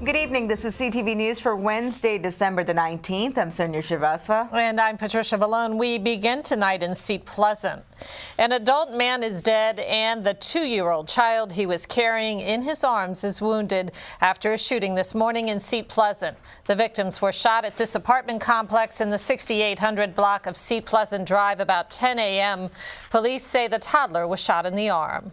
Good evening. This is CTV News for Wednesday, December the 19th. I'm Sonia Shrivastava. And I'm Patricia Vallone. We begin tonight in Seat Pleasant. An adult man is dead and the 2-year-old child he was carrying in his arms is wounded after a shooting this morning in Seat Pleasant. The victims were shot at this apartment complex in the 6800 block of Seat Pleasant Drive about 10 a.m. Police say the toddler was shot in the arm.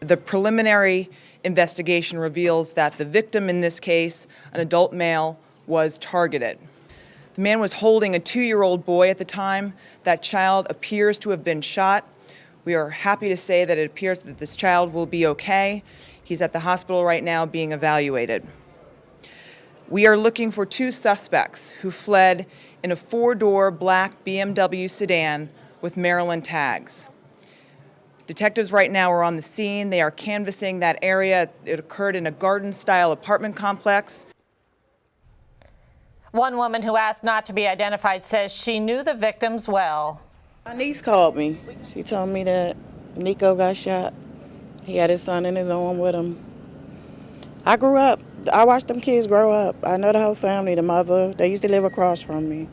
The preliminary investigation reveals that the victim in this case, an adult male, was targeted. The man was holding a 2-year-old boy at the time. That child appears to have been shot. We are happy to say that it appears that this child will be okay. He's at the hospital right now being evaluated. We are looking for 2 suspects who fled in a 4-door black BMW sedan with Maryland tags. Detectives right now are on the scene. They are canvassing that area. It occurred in a garden-style apartment complex. One woman who asked not to be identified says she knew the victims well. My niece called me. She told me that Nico got shot. He had his son in his arm with him. I grew up. I watched them kids grow up. I know the whole family, the mother. They used to live across from me.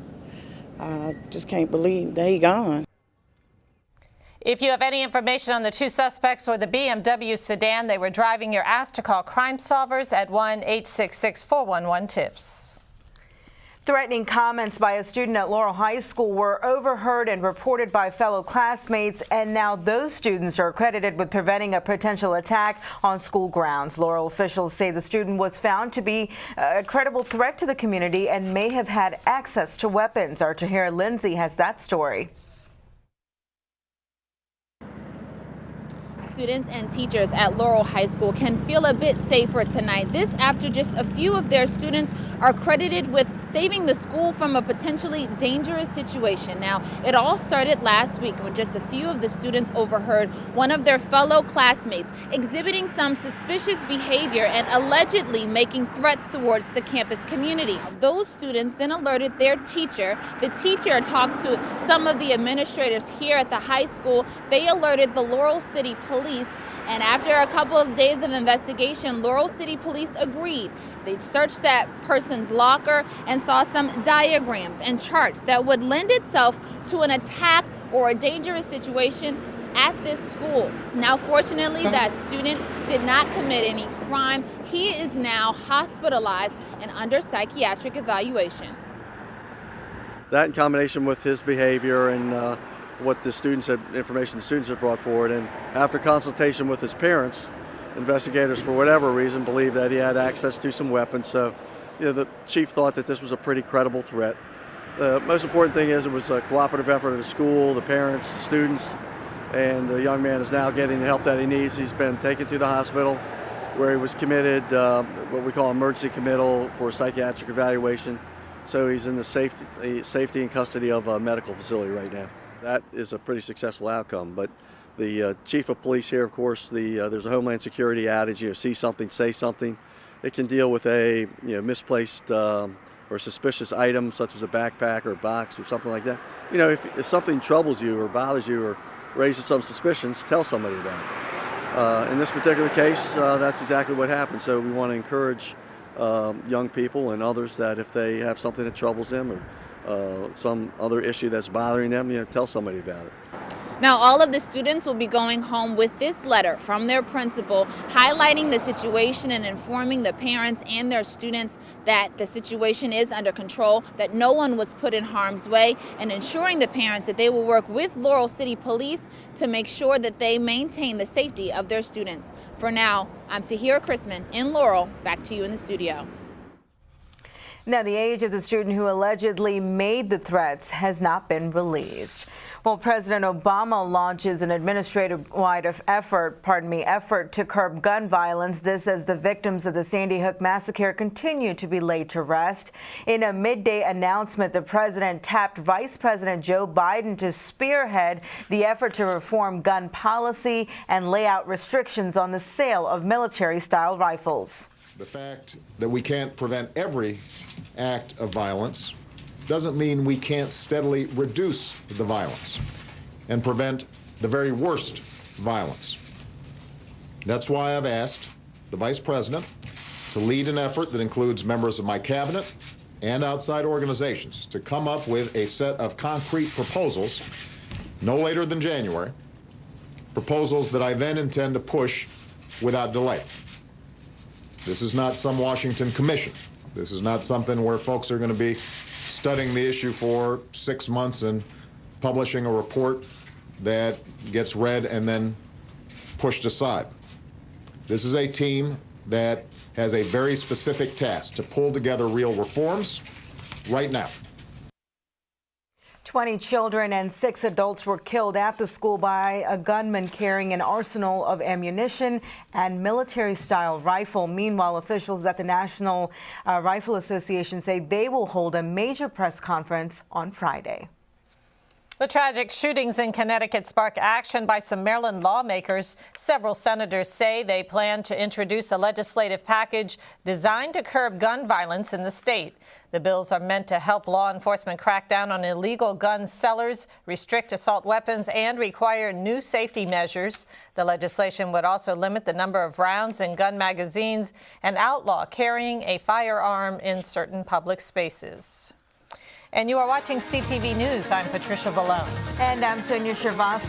I just can't believe that he gone. If you have any information on the 2 suspects or the BMW sedan they were driving, you're asked to call Crime Solvers at 1-866-411-TIPS. Threatening comments by a student at Laurel High School were overheard and reported by fellow classmates, and now those students are credited with preventing a potential attack on school grounds. Laurel officials say the student was found to be a credible threat to the community and may have had access to weapons. Our Tahira Lindsay has that story. Students and teachers at Laurel High School can feel a bit safer tonight. This after just a few of their students are credited with saving the school from a potentially dangerous situation. Now, it all started last week when just a few of the students overheard one of their fellow classmates exhibiting some suspicious behavior and allegedly making threats towards the campus community. Those students then alerted their teacher. The teacher talked to some of the administrators here at the high school. They alerted the Laurel City Police, and after a couple of days of investigation, Laurel City Police agreed. They searched that person's locker and saw some diagrams and charts that would lend itself to an attack or a dangerous situation at this school. Now, fortunately, that student did not commit any crime. He is now hospitalized and under psychiatric evaluation. That in combination with his behavior and what the students had, information the students had brought forward, and after consultation with his parents, investigators for whatever reason believed that he had access to some weapons. So, the chief thought that this was a pretty credible threat. The most important thing is it was a cooperative effort of the school, the parents, the students, and the young man is now getting the help that he needs. He's been taken to the hospital where he was committed, what we call emergency committal for psychiatric evaluation. So he's in the safety and custody of a medical facility right now. That is a pretty successful outcome, but the chief of police here, of course, there's a Homeland Security adage, see something, say something. It can deal with a misplaced or suspicious item such as a backpack or a box or something like that. If something troubles you or bothers you or raises some suspicions, tell somebody about it. In this particular case, that's exactly what happened. So we want to encourage young people and others that if they have something that troubles them or some other issue that's bothering them, tell somebody about it. Now, all of the students will be going home with this letter from their principal highlighting the situation and informing the parents and their students that the situation is under control, that no one was put in harm's way, and ensuring the parents that they will work with Laurel City Police to make sure that they maintain the safety of their students. For now, I'm Tahira Chrisman in Laurel. Back to you in the studio. Now, the age of the student who allegedly made the threats has not been released. Well, President Obama launches an administrative-wide effort to curb gun violence. This as the victims of the Sandy Hook massacre continue to be laid to rest. In a midday announcement, the president tapped Vice President Joe Biden to spearhead the effort to reform gun policy and lay out restrictions on the sale of military-style rifles. The fact that we can't prevent every act of violence doesn't mean we can't steadily reduce the violence and prevent the very worst violence. That's why I've asked the Vice President to lead an effort that includes members of my cabinet and outside organizations to come up with a set of concrete proposals no later than January, proposals that I then intend to push without delay. This is not some Washington commission. This is not something where folks are going to be studying the issue for 6 months and publishing a report that gets read and then pushed aside. This is a team that has a very specific task to pull together real reforms right now. 20 children and 6 adults were killed at the school by a gunman carrying an arsenal of ammunition and military-style rifle. Meanwhile, officials at the National Rifle Association say they will hold a major press conference on Friday. The tragic shootings in Connecticut spark action by some Maryland lawmakers. Several senators say they plan to introduce a legislative package designed to curb gun violence in the state. The bills are meant to help law enforcement crack down on illegal gun sellers, restrict assault weapons, and require new safety measures. The legislation would also limit the number of rounds in gun magazines and outlaw carrying a firearm in certain public spaces. And you are watching CTV News. I'm Patricia Vallone. And I'm Sonia Shervas.